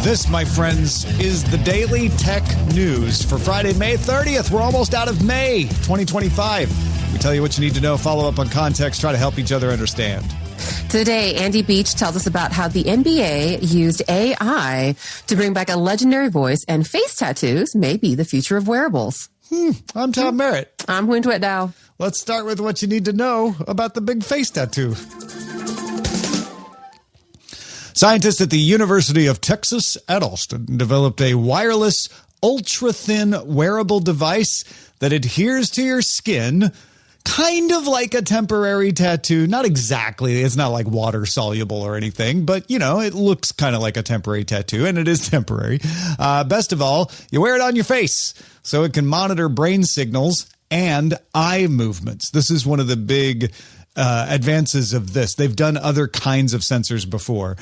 This, my friends, is the Daily Tech News for Friday, May 30th. We're almost out of May 2025. We tell you what you need to know, follow up on context, try to help each other understand. Today, Andy Beach tells us about how the NBA used AI to bring back a legendary voice, and face tattoos may be the future of wearables. I'm Tom Merritt. I'm Huyen Now. Let's start with what you need to know about the big face tattoo. Scientists at the University of Texas at Austin developed a wireless, ultra-thin wearable device that adheres to your skin, kind of like a temporary tattoo. Not exactly. It's not like water soluble or anything, but, you know, it looks kind of like a temporary tattoo, and it is temporary. Best of all, you wear it on your face so it can monitor brain signals and eye movements. This is one of the big advances of this. They've done other kinds of sensors before.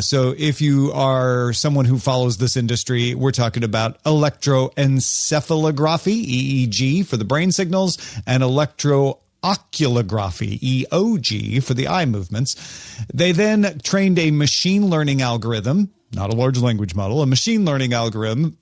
So if you are someone who follows this industry, we're talking about electroencephalography, EEG, for the brain signals, and electrooculography, EOG, for the eye movements. They then trained a machine learning algorithm, not a large language model, a machine learning algorithm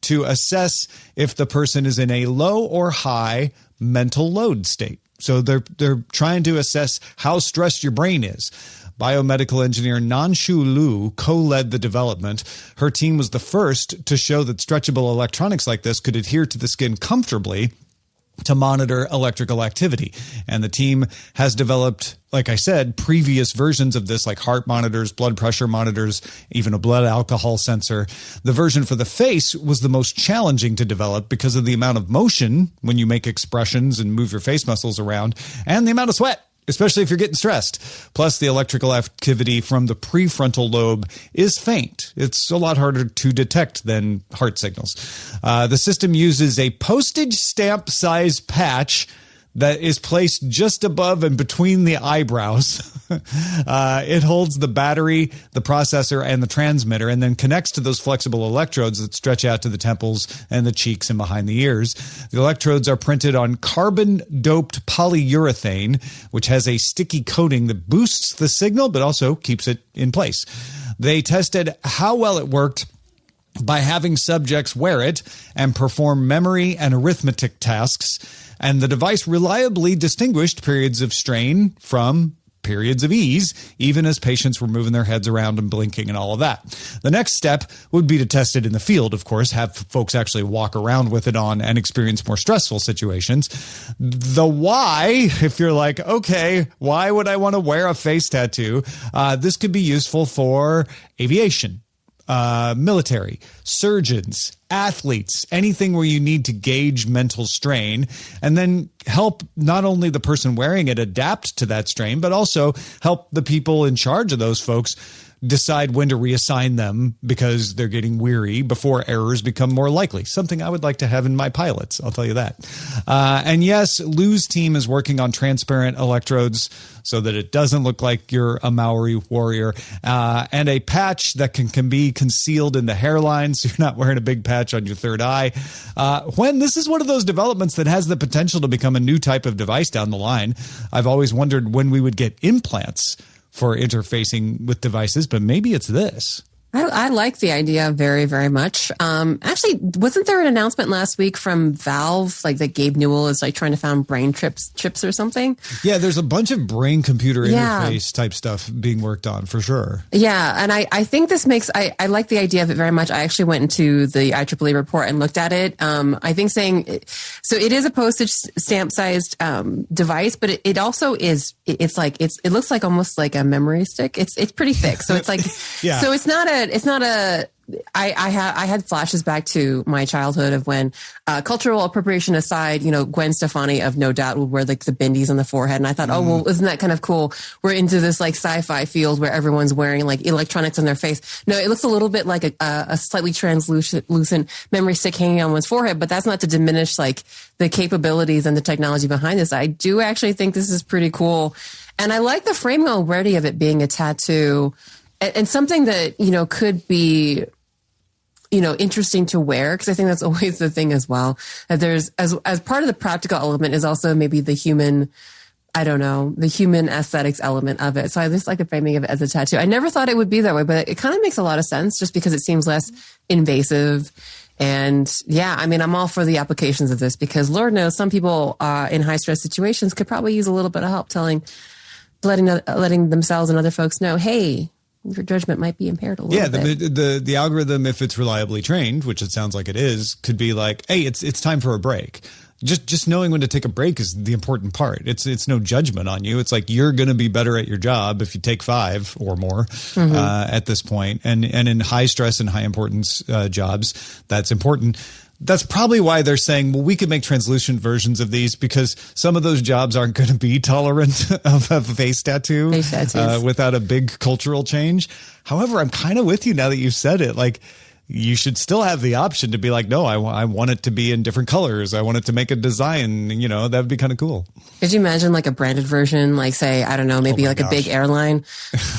to assess if the person is in a low or high mental load state. So they're trying to assess how stressed your brain is. Biomedical engineer Nanshu Lu co-led the development. Her team was the first to show that stretchable electronics like this could adhere to the skin comfortably to monitor electrical activity. And the team has developed, like I said, previous versions of this, like heart monitors, blood pressure monitors, even a blood alcohol sensor. The version for the face was the most challenging to develop because of the amount of motion when you make expressions and move your face muscles around, and the amount of sweat, especially if you're getting stressed. Plus, the electrical activity from the prefrontal lobe is faint. It's a lot harder to detect than heart signals. The system uses a postage stamp size patch that is placed just above and between the eyebrows. It holds the battery, the processor, and the transmitter, and then connects to those flexible electrodes that stretch out to the temples and the cheeks and behind the ears. The electrodes are printed on carbon-doped polyurethane, which has a sticky coating that boosts the signal but also keeps it in place. They tested how well it worked by having subjects wear it and perform memory and arithmetic tasks, and the device reliably distinguished periods of strain from periods of ease, even as patients were moving their heads around and blinking and all of that. The next step would be to test it in the field, of course, have folks actually walk around with it on and experience more stressful situations. The why, if you're like, okay, why would I want to wear a face tattoo? This could be useful for aviation, military, surgeons, athletes, anything where you need to gauge mental strain, and then help not only the person wearing it adapt to that strain, but also help the people in charge of those folks decide when to reassign them because they're getting weary before errors become more likely. Something I would like to have in my pilots, I'll tell you that. And yes, Lou's team is working on transparent electrodes so that it doesn't look like you're a Maori warrior, and a patch that can be concealed in the hairline so you're not wearing a big patch on your third eye. When this is one of those developments that has the potential to become a new type of device down the line. I've always wondered when we would get implants for interfacing with devices, but maybe it's this. I like the idea very, very much. Actually, wasn't there an announcement last week from Valve, like that Gabe Newell is like trying to find brain chips or something? Yeah, there's a bunch of brain computer interface type stuff being worked on for sure. Yeah, and I think this makes, I like the idea of it very much. I actually went into the IEEE report and looked at it. I think so it is a postage stamp sized device, but it also is, it looks like almost like a memory stick. It's pretty thick. So it's like, yeah. So I had flashes back to my childhood of when, cultural appropriation aside, you know, Gwen Stefani of No Doubt would wear like the bindies on the forehead. And I thought, oh, well, isn't that kind of cool? We're into this like sci-fi field where everyone's wearing like electronics on their face. No, it looks a little bit like a slightly translucent memory stick hanging on one's forehead, but that's not to diminish like the capabilities and the technology behind this. I do actually think this is pretty cool. And I like the framing already of it being a tattoo. And something that, you know, could be, you know, interesting to wear, because I think that's always the thing as well. That there's, as part of the practical element is also maybe the human I don't know, the human aesthetics element of it. So I just like the framing of it as a tattoo. I never thought it would be that way, but it kind of makes a lot of sense just because it seems less invasive. And yeah, I mean, I'm all for the applications of this because Lord knows some people in high stress situations could probably use a little bit of help letting themselves and other folks know, hey, your judgment might be impaired a little bit. Yeah, the algorithm, if it's reliably trained, which it sounds like it is, could be like, hey, it's time for a break. Just knowing when to take a break is the important part. It's no judgment on you. It's like you're going to be better at your job if you take 5 or more at this point. And in high stress and high importance jobs, that's important. That's probably why they're saying, well, we could make translucent versions of these because some of those jobs aren't going to be tolerant of a face tattoo without a big cultural change. However, I'm kind of with you now that you've said it. Like, you should still have the option to be like, no, I want it to be in different colors. I want it to make a design, that would be kind of cool. Could you imagine like a branded version, like say, I don't know, maybe a big airline,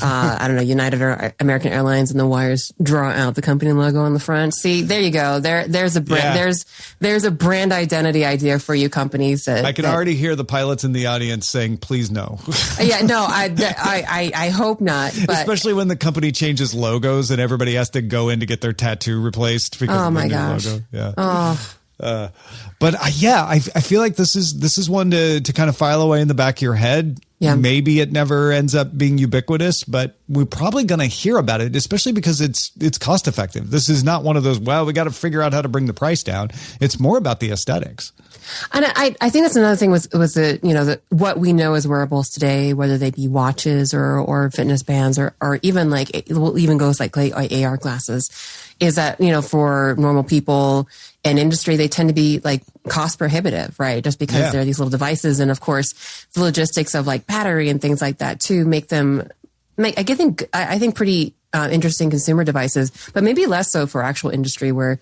I don't know, United or American Airlines, and the wires draw out the company logo on the front. See, there you go. There's a brand, there's a brand identity idea for you companies. I can already hear the pilots in the audience saying, please no. Yeah, no, I hope not. But especially when the company changes logos and everybody has to go in to get their tattoo replaced because of the new logo. Yeah. But I feel like this is one to kind of file away in the back of your head. Yeah. Maybe it never ends up being ubiquitous, but we're probably going to hear about it, especially because it's cost effective. This is not one of those, well, we got to figure out how to bring the price down. It's more about the aesthetics. And I think that's another thing with the what we know as wearables today, whether they be watches or fitness bands or even like, it will even go like AR glasses, is that, for normal people and industry, they tend to be like cost prohibitive, right? Just because they're these little devices. And of course, the logistics of like battery and things like that too make them, I think pretty interesting consumer devices, but maybe less so for actual industry where,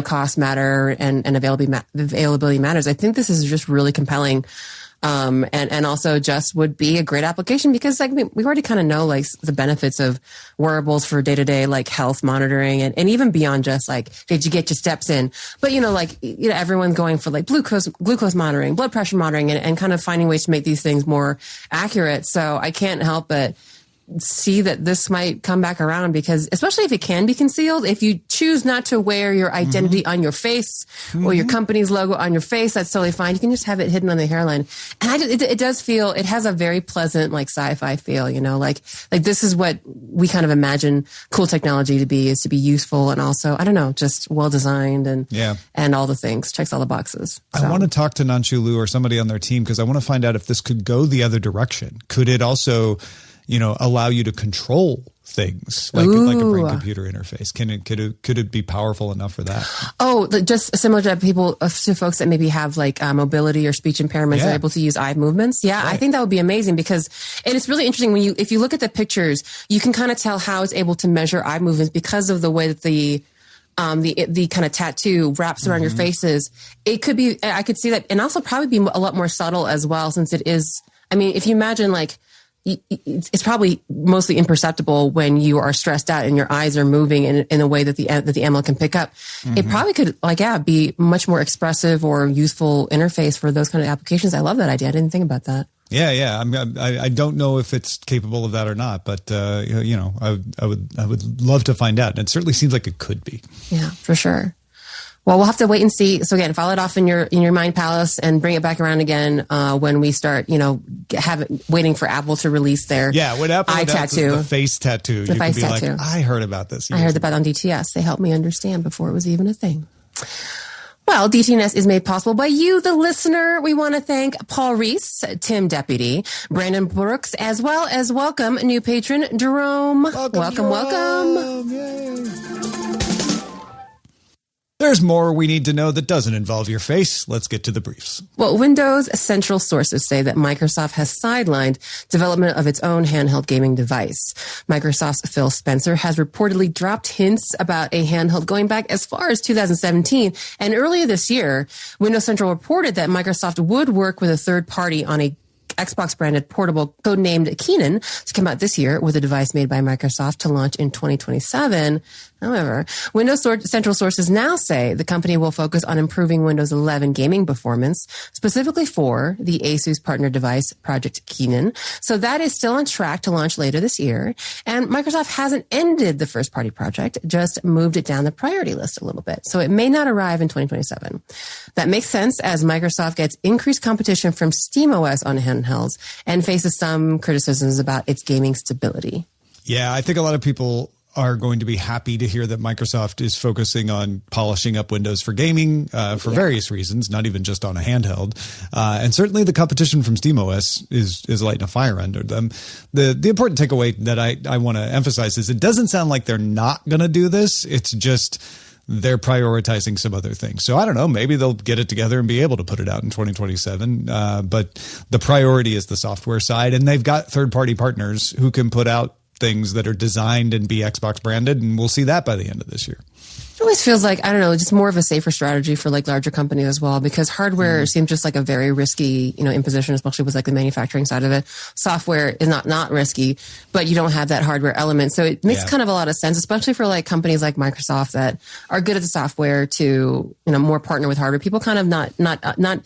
costs matter and availability matters. I think this is just really compelling. And also just would be a great application because like we already kind of know like the benefits of wearables for day-to-day like health monitoring and even beyond just like, did you get your steps in? But everyone's going for like glucose monitoring, blood pressure monitoring and kind of finding ways to make these things more accurate. So I can't help but see that this might come back around because especially if it can be concealed, if you choose not to wear your identity on your face or your company's logo on your face, that's totally fine. You can just have it hidden on the hairline. And it does feel, it has a very pleasant like sci-fi feel, like this is what we kind of imagine cool technology to be, is to be useful and also, I don't know, just well designed and all the things, checks all the boxes. So. I want to talk to Nanshu Liu or somebody on their team because I want to find out if this could go the other direction. Could it also allow you to control things like a brain computer interface? Could it be powerful enough for that? Oh, just similar to folks that maybe have like mobility or speech impairments are able to use eye movements. Yeah, right. I think that would be amazing because, and it's really interesting if you look at the pictures, you can kind of tell how it's able to measure eye movements because of the way that the kind of tattoo wraps around your faces. It could be, I could see that, and also probably be a lot more subtle as well, since it is, I mean, if you imagine like, it's probably mostly imperceptible when you are stressed out and your eyes are moving in a way that the animal can pick up. It probably could be much more expressive or useful interface for those kind of applications. I love that idea. I didn't think about that. Yeah. I don't know if it's capable of that or not, but I would love to find out. And it certainly seems like it could be. Yeah, for sure. Well, we'll have to wait and see. So again, file it off in your mind palace and bring it back around again when we start, waiting for Apple to release their when Apple eye tattoo, the face tattoo. The you face could be tattoo. Like, I heard about this. I heard about it on DTS. They helped me understand before it was even a thing. Well, DTNS is made possible by you, the listener. We want to thank Paul Reese, Tim Deputy, Brandon Brooks, as well as welcome new patron Jerome. Welcome. Yay. There's more we need to know that doesn't involve your face. Let's get to the briefs. Well, Windows Central sources say that Microsoft has sidelined development of its own handheld gaming device. Microsoft's Phil Spencer has reportedly dropped hints about a handheld going back as far as 2017. And earlier this year, Windows Central reported that Microsoft would work with a third party on a Xbox branded portable codenamed Keenan to come out this year with a device made by Microsoft to launch in 2027. However, Windows Central sources now say the company will focus on improving Windows 11 gaming performance, specifically for the Asus partner device, Project Keenan. So that is still on track to launch later this year. And Microsoft hasn't ended the first party project, just moved it down the priority list a little bit. So it may not arrive in 2027. That makes sense as Microsoft gets increased competition from SteamOS on handhelds and faces some criticisms about its gaming stability. Yeah, I think a lot of people are going to be happy to hear that Microsoft is focusing on polishing up Windows for gaming for various reasons, not even just on a handheld. And certainly the competition from SteamOS is lighting a fire under them. The important takeaway that I want to emphasize is it doesn't sound like they're not going to do this. It's just they're prioritizing some other things. So I don't know, maybe they'll get it together and be able to put it out in 2027. But the priority is the software side, and they've got third-party partners who can put out things that are designed and be Xbox branded, and we'll see that by the end of this year. It always feels like, I don't know, just more of a safer strategy for like larger companies as well, because hardware seems just like a very risky, imposition, especially with like the manufacturing side of it. Software is not risky, but you don't have that hardware element. So it makes kind of a lot of sense, especially for like companies like Microsoft that are good at the software to, more partner with hardware. People kind of not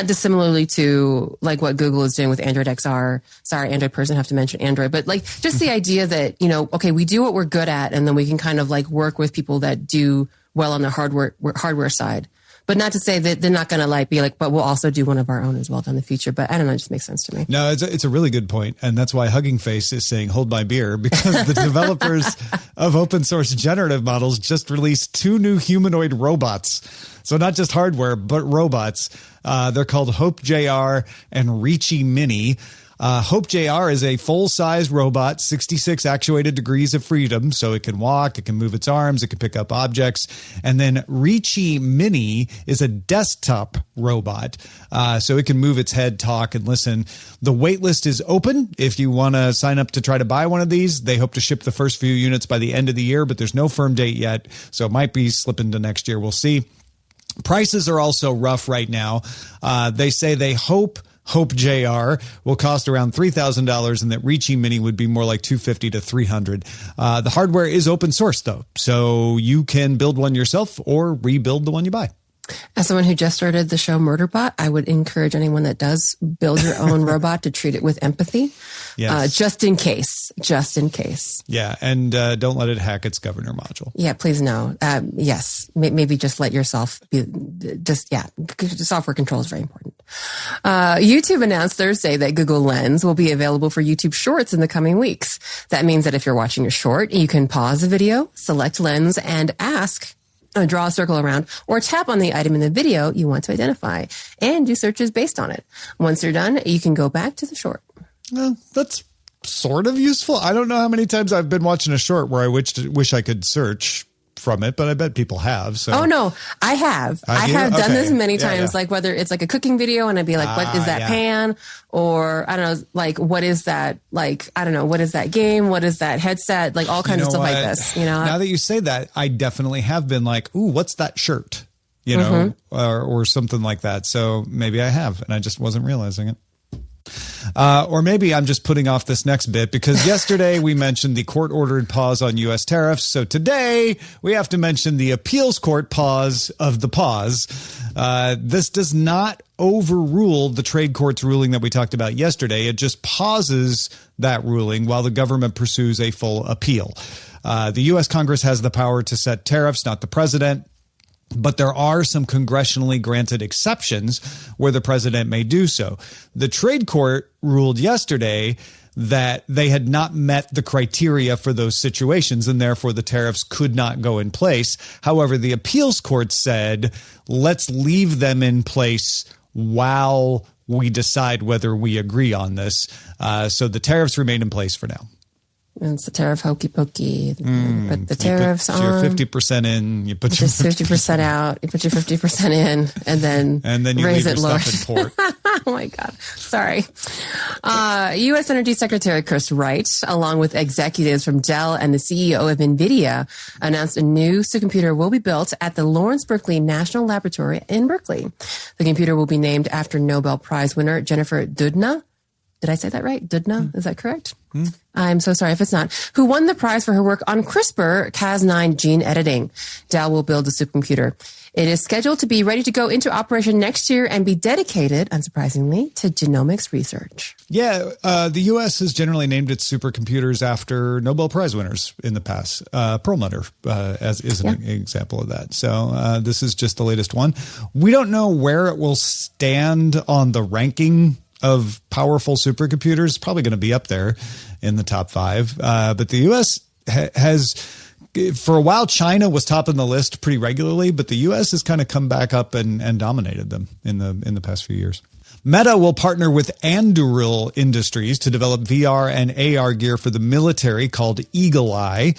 dissimilarly to like what Google is doing with Android XR. Sorry, Android person, have to mention Android, but like just the idea that, okay, we do what we're good at, and then we can kind of like work with people that do well on the hardware side, but not to say that they're not going to like be like, but we'll also do one of our own as well down the future. But I don't know, it just makes sense to me. No, it's a really good point. And that's why Hugging Face is saying, hold my beer, because the developers of open source generative models just released 2 new humanoid robots. So not just hardware, but robots. They're called Hope JR and Reachy Mini. Hope JR is a full-size robot, 66 actuated degrees of freedom. So it can walk, it can move its arms, it can pick up objects. And then Reachy Mini is a desktop robot. So it can move its head, talk, and listen. The wait list is open. If you want to sign up to try to buy one of these, they hope to ship the first few units by the end of the year, but there's no firm date yet. So it might be slipping to next year. We'll see. Prices are also rough right now. They say they hope JR will cost around $3,000 and that Reachy Mini would be more like $250 to $300. The hardware is open source though, so you can build one yourself or rebuild the one you buy. As someone who just started the show Murderbot, I would encourage anyone that does build your own robot to treat it with empathy. Yes. Just in case. Yeah. And don't let it hack its governor module. Yeah, please no. Yes. Maybe just let yourself be software control is very important. YouTube announced Thursday that Google Lens will be available for YouTube Shorts in the coming weeks. That means that if you're watching a short, you can pause the video, select Lens, and draw a circle around or tap on the item in the video you want to identify and do searches based on it. Once you're done, you can go back to the short. Well, that's sort of useful. I don't know how many times I've been watching a short where I wish I could search from it, but I bet people have. So. Oh no, I have. I have done this many times, like whether it's like a cooking video and I'd be like, what is that pan? Or I don't know, like, what is that? Like, I don't know, what is that game? What is that headset? Like all kinds of stuff like this, Now that you say that, I definitely have been like, ooh, what's that shirt? Or something like that. So maybe I have, and I just wasn't realizing it. Or maybe I'm just putting off this next bit because yesterday we mentioned the court-ordered pause on U.S. tariffs. So today we have to mention the appeals court pause of the pause. This does not overrule the trade court's ruling that we talked about yesterday. It just pauses that ruling while the government pursues a full appeal. The U.S. Congress has the power to set tariffs, not the president. But there are some congressionally granted exceptions where the president may do so. The trade court ruled yesterday that they had not met the criteria for those situations, and therefore the tariffs could not go in place. However, the appeals court said, let's leave them in place while we decide whether we agree on this. So the tariffs remain in place for now. It's the tariff hokey pokey. Put the tariffs on. You're 50% in. You put your 50% out. You put your 50% in, and then you raise leave it your lower. stuff in port. Oh my God! Sorry. U.S. Energy Secretary Chris Wright, along with executives from Dell and the CEO of NVIDIA, announced a new supercomputer will be built at the Lawrence Berkeley National Laboratory in Berkeley. The computer will be named after Nobel Prize winner Jennifer Doudna. Did I say that right? Dudna? Is that correct? I'm so sorry if it's not. Who won the prize for her work on CRISPR-Cas9 gene editing. Dow will build the supercomputer. It is scheduled to be ready to go into operation next year and be dedicated, unsurprisingly, to genomics research. Yeah, the U.S. has generally named its supercomputers after Nobel Prize winners in the past. Perlmutter is an example of that. So this is just the latest one. We don't know where it will stand on the ranking of powerful supercomputers. Probably going to be up there in the top 5. But the U.S. has, for a while, China was top of the list pretty regularly, but the U.S. has kind of come back up and dominated them in the past few years. Meta will partner with Anduril Industries to develop VR and AR gear for the military called Eagle Eye.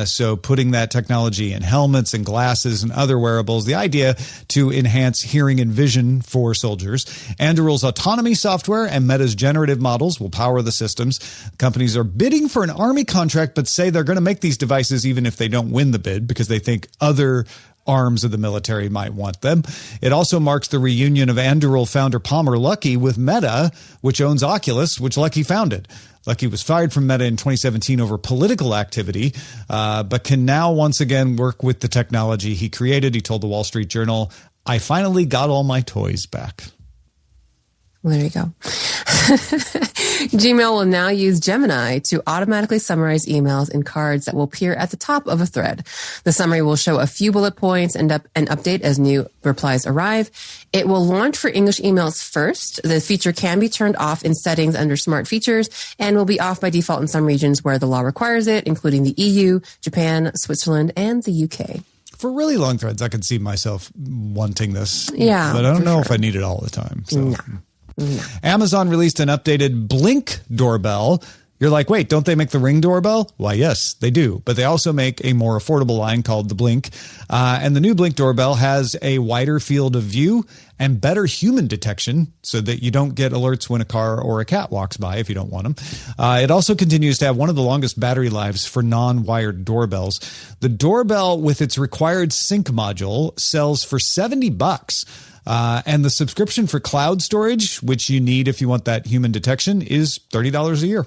So putting that technology in helmets and glasses and other wearables, the idea to enhance hearing and vision for soldiers. Anduril's autonomy software and Meta's generative models will power the systems. Companies are bidding for an Army contract, but say they're going to make these devices even if they don't win the bid because they think other arms of the military might want them. It also marks the reunion of Anduril founder Palmer Luckey with Meta, which owns Oculus, which Luckey founded. Luckey was fired from Meta in 2017 over political activity, but can now once again work with the technology he created. He told the Wall Street Journal, "I finally got all my toys back." Well, there you go. Gmail will now use Gemini to automatically summarize emails in cards that will appear at the top of a thread. The summary will show a few bullet points and update as new replies arrive. It will launch for English emails first. The feature can be turned off in settings under smart features and will be off by default in some regions where the law requires it, including the EU, Japan, Switzerland, and the UK. For really long threads, I could see myself wanting this. Yeah, but I don't know if I need it all the time. So. No. Amazon released an updated Blink doorbell. You're like, wait, don't they make the Ring doorbell? Why, yes, they do. But they also make a more affordable line called the Blink. And the new Blink doorbell has a wider field of view and better human detection so that you don't get alerts when a car or a cat walks by if you don't want them. It also continues to have one of the longest battery lives for non-wired doorbells. The doorbell with its required sync module sells for $70. And the subscription for cloud storage, which you need if you want that human detection, is $30 a year.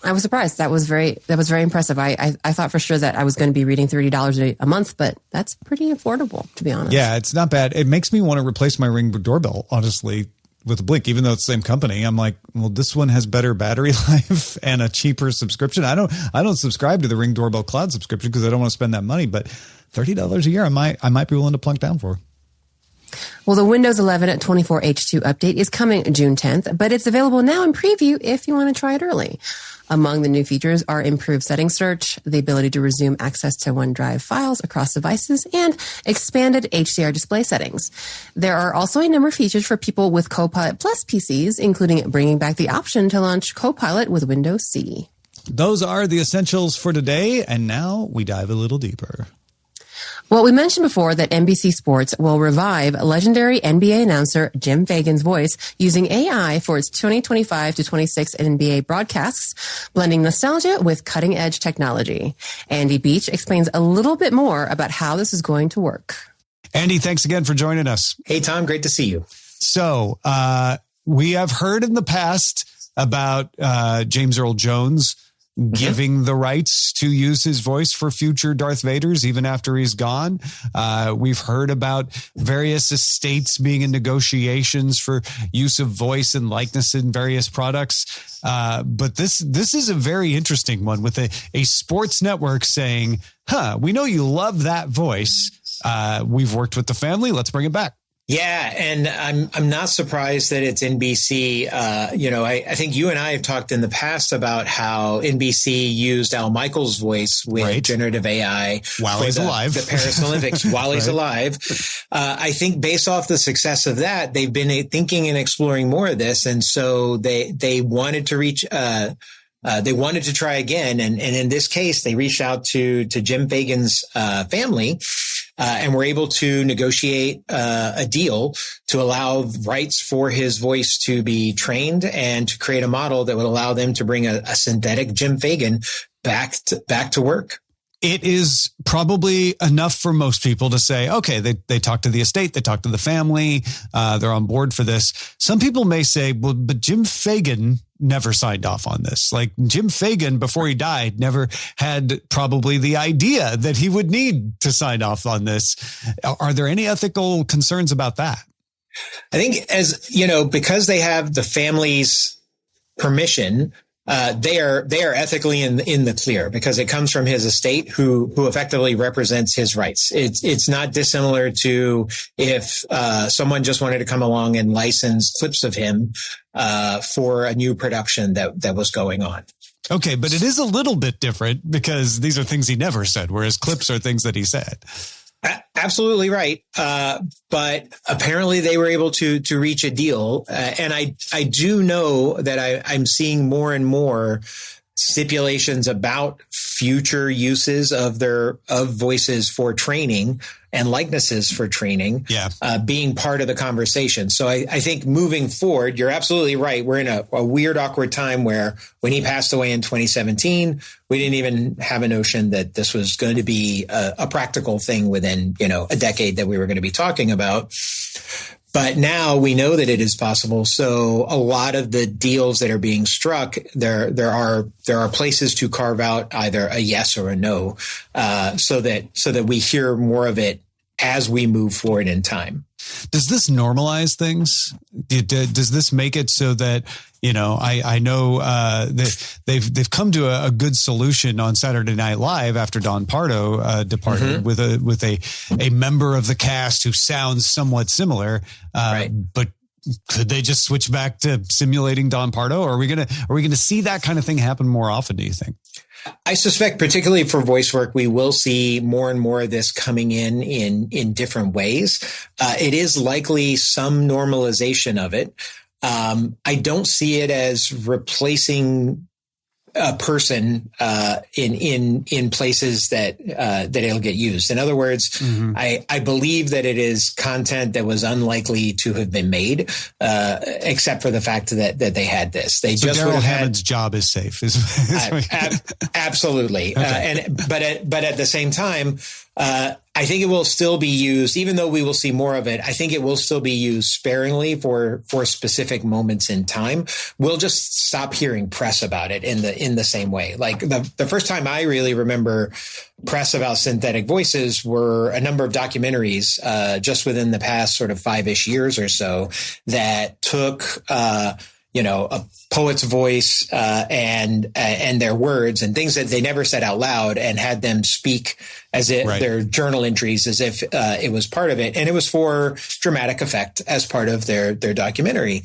I was surprised. That was very impressive. I thought for sure that I was going to be reading $30 a month, but that's pretty affordable, to be honest. Yeah, it's not bad. It makes me want to replace my Ring doorbell, honestly, with a Blink, even though it's the same company. I'm like, well, this one has better battery life and a cheaper subscription. I don't subscribe to the Ring doorbell cloud subscription because I don't want to spend that money, but $30 a year, I might be willing to plunk down for. Well, the Windows 11 24H2 update is coming June 10th, but it's available now in preview if you want to try it early. Among the new features are improved settings search, the ability to resume access to OneDrive files across devices, and expanded HDR display settings. There are also a number of features for people with Copilot Plus PCs, including bringing back the option to launch Copilot with Windows CE. Those are the essentials for today, and now we dive a little deeper. Well, we mentioned before that NBC Sports will revive legendary NBA announcer Jim Fagan's voice using AI for its 2025 to 26 NBA broadcasts, blending nostalgia with cutting-edge technology. Andy Beach explains a little bit more about how this is going to work. Andy, thanks again for joining us. Hey, Tom, great to see you. So we have heard in the past about James Earl Jones giving the rights to use his voice for future Darth Vaders, even after he's gone. We've heard about various estates being in negotiations for use of voice and likeness in various products. But this is a very interesting one with a sports network saying, we know you love that voice. We've worked with the family. Let's bring it back. Yeah, and I'm not surprised that it's NBC. I think you and I have talked in the past about how NBC used Al Michaels' voice with generative AI while he's alive. The Paris Olympics while he's alive. I think based off the success of that, they've been thinking and exploring more of this, and so they wanted to reach. They wanted to try again, and in this case, they reached out to Jim Fagan's family. And were able to negotiate a deal to allow rights for his voice to be trained and to create a model that would allow them to bring a synthetic Jim Fagan back to work. it is probably enough for most people to say, okay, they talk to the estate, they talk to the family, they're on board for this. Some people may say, well, but Jim Fagan never signed off on this. Like Jim Fagan, before he died, never had probably the idea that he would need to sign off on this. Are there any ethical concerns about that? I think, as you know, because they have the family's permission, they are ethically in the clear, because it comes from his estate, who effectively represents his rights. It's not dissimilar to if someone just wanted to come along and license clips of him for a new production that was going on. Okay, but it is a little bit different because these are things he never said, whereas clips are things that he said. Absolutely right. But apparently they were able to reach a deal. And I do know that I'm seeing more and more stipulations about future uses of voices for training and likenesses for training, being part of the conversation. So I think moving forward, you're absolutely right. We're in a weird, awkward time where when he passed away in 2017, we didn't even have a notion that this was going to be a practical thing within, a decade that we were going to be talking about. But now we know that it is possible. So a lot of the deals that are being struck, there are places to carve out either a yes or a no, so that we hear more of it as we move forward in time. Does this normalize things? Does this make it so that, I know that they've come to a good solution on Saturday Night Live after Don Pardo departed with a member of the cast who sounds somewhat similar, right. But could they just switch back to simulating Don Pardo? Or are we gonna see that kind of thing happen more often, do you think? I suspect, particularly for voice work, we will see more and more of this coming in different ways. It is likely some normalization of it. I don't see it as replacing a person in places that it'll get used. In other words, I believe that it is content that was unlikely to have been made, except for the fact that they had this. They so just Daryl Hammond's job is safe. Absolutely, okay. But at the same time, I think it will still be used, even though we will see more of it. I think it will still be used sparingly for specific moments in time. We'll just stop hearing press about it in the same way. Like the first time I really remember press about synthetic voices were a number of documentaries just within the past sort of 5-ish years or so that took a poet's voice and their words and things that they never said out loud, and had them speak as if their journal entries, as if it was part of it, and it was for dramatic effect as part of their documentary.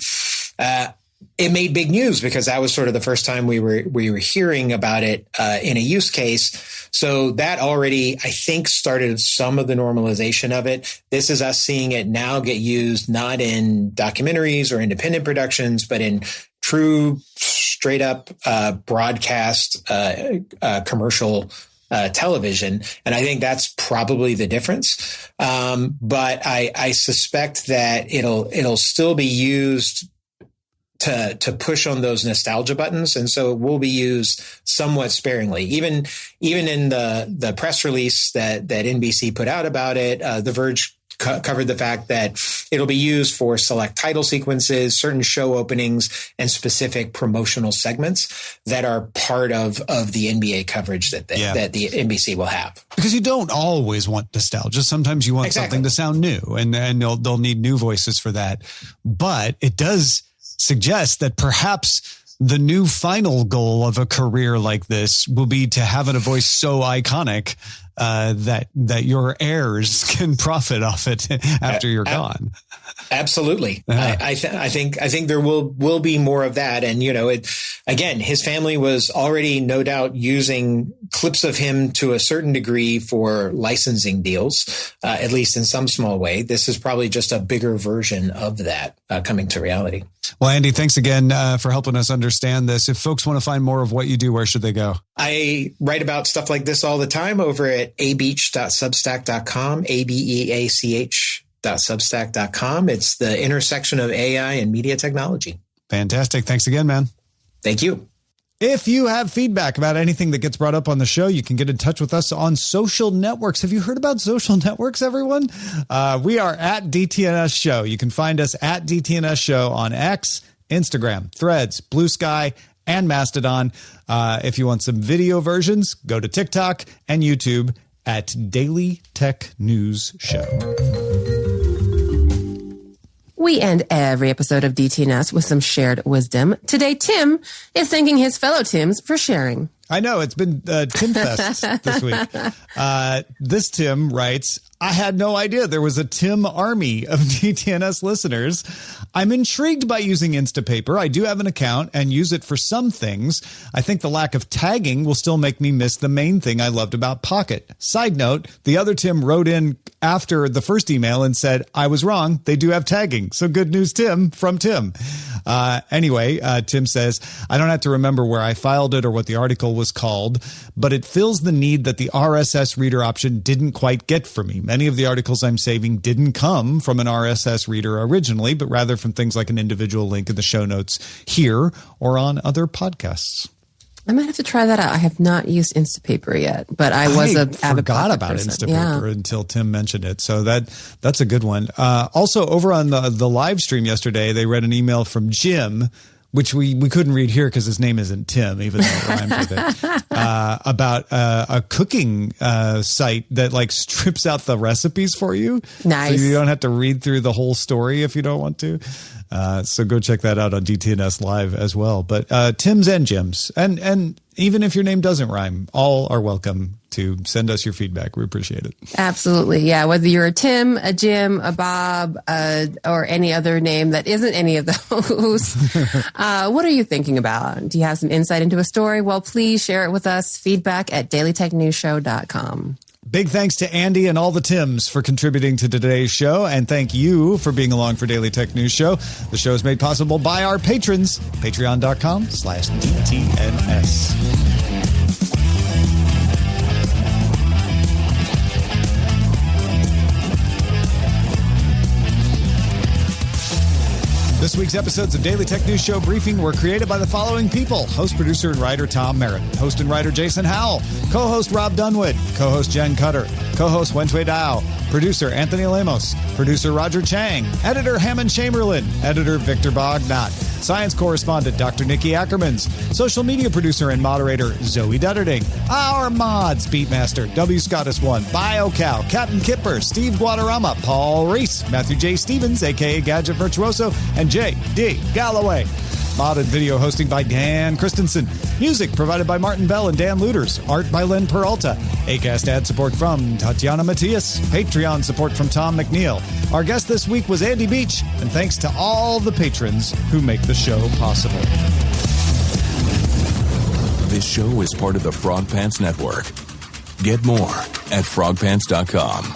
It made big news because that was sort of the first time we were hearing about it in a use case. So that already, I think, started some of the normalization of it. This is us seeing it now get used not in documentaries or independent productions, but in true, straight up broadcast commercial television. And I think that's probably the difference. But I suspect that it'll still be used to push on those nostalgia buttons. And so it will be used somewhat sparingly. Even in the press release that NBC put out about it, The Verge covered the fact that it'll be used for select title sequences, certain show openings, and specific promotional segments that are part of the NBA coverage that the NBC will have. Because you don't always want nostalgia. Sometimes you want something to sound new, and they'll need new voices for that. But it does suggest that perhaps the new final goal of a career like this will be to have a voice so iconic that your heirs can profit off it after you're gone. Absolutely. I think there will be more of that. And, again, his family was already no doubt using clips of him to a certain degree for licensing deals, at least in some small way. This is probably just a bigger version of that coming to reality. Well, Andy, thanks again for helping us understand this. If folks want to find more of what you do, where should they go? I write about stuff like this all the time over at abeach.substack.com, abeach.substack.com. It's the intersection of AI and media technology. Fantastic. Thanks again, man. Thank you. If you have feedback about anything that gets brought up on the show, you can get in touch with us on social networks. Have you heard about social networks, everyone? We are at DTNS Show. You can find us at DTNS Show on X, Instagram, Threads, Blue Sky, and Mastodon. If you want some video versions, go to TikTok and YouTube at Daily Tech News Show. We end every episode of DTNS with some shared wisdom. Today, Tim is thanking his fellow Tims for sharing. I know, it's been Tim Fest this week. This Tim writes, I had no idea there was a Tim army of DTNS listeners. I'm intrigued by using Instapaper. I do have an account and use it for some things. I think the lack of tagging will still make me miss the main thing I loved about Pocket. Side note, the other Tim wrote in after the first email and said, I was wrong. They do have tagging. So good news, Tim, from Tim. Anyway, Tim says, I don't have to remember where I filed it or what the article was called, but it fills the need that the RSS reader option didn't quite get for me. Many of the articles I'm saving didn't come from an RSS reader originally, but rather from things like an individual link in the show notes here or on other podcasts. I might have to try that out. I have not used Instapaper yet, but I was a forgot about Instapaper until Tim mentioned it. So that's a good one. Also, over on the live stream yesterday, they read an email from Jim, which we couldn't read here because his name isn't Tim, even though it rhymes with it, about a cooking site that like strips out the recipes for you. Nice. So you don't have to read through the whole story if you don't want to. So go check that out on DTNS Live as well. But Tims and Jims, and even if your name doesn't rhyme, all are welcome to send us your feedback. We appreciate it. Absolutely. Yeah. Whether you're a Tim, a Jim, a Bob, or any other name that isn't any of those, what are you thinking about? Do you have some insight into a story? Well, please share it with us. Feedback at dailytechnewsshow.com. Big thanks to Andy and all the Tims for contributing to today's show. And thank you for being along for Daily Tech News Show. The show is made possible by our patrons. Patreon.com/DTNS. This week's episodes of Daily Tech News Show Briefing were created by the following people. Host, producer, and writer Tom Merritt. Host and writer Jason Howell. Co-host Rob Dunwood. Co-host Jen Cutter. Co-host Wentway Dow. Producer Anthony Lemos. Producer Roger Chang. Editor Hammond Chamberlain. Editor Victor Bognot. Science correspondent Dr. Nikki Ackermans. Social media producer and moderator Zoe Dutterding. Our mods, Beatmaster, W. Scottus1, BioCow, Captain Kipper, Steve Guadarrama, Paul Reese, Matthew J. Stevens, a.k.a. Gadget Virtuoso, and J.D. Galloway. Mod and video hosting by Dan Christensen. Music provided by Martin Bell and Dan Luters. Art by Len Peralta. Acast ad support from Tatiana Matias. Patreon support from Tom McNeil. Our guest this week was Andy Beach. And thanks to all the patrons who make the show possible. This show is part of the Frog Pants Network. Get more at frogpants.com.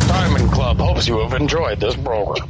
Diamond Club hopes you have enjoyed this program.